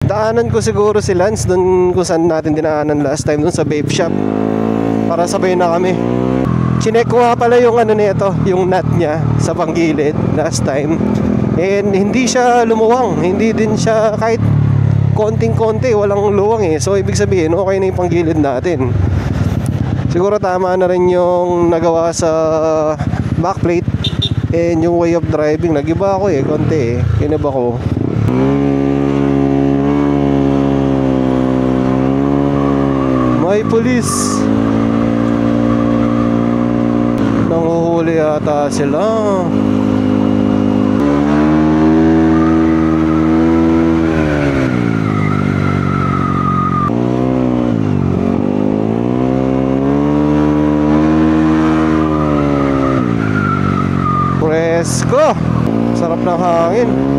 Daanan ko siguro si Lance doon kung saan natin dinaanan last time, doon sa vape shop, para sabay na kami. Chinek ko nga pala yung ano nito, yung nut niya sa panggilid last time, and hindi siya lumuwang, hindi din siya kahit konting-konti, walang luwang eh. So ibig sabihin okay na yung panggilid natin. Siguro tama na rin yung nagawa sa backplate and yung way of driving. Nag-iba ako eh, konti eh, kinaba ko. May pulis, nanguhuli yata sila. Presko, sarap ng hangin.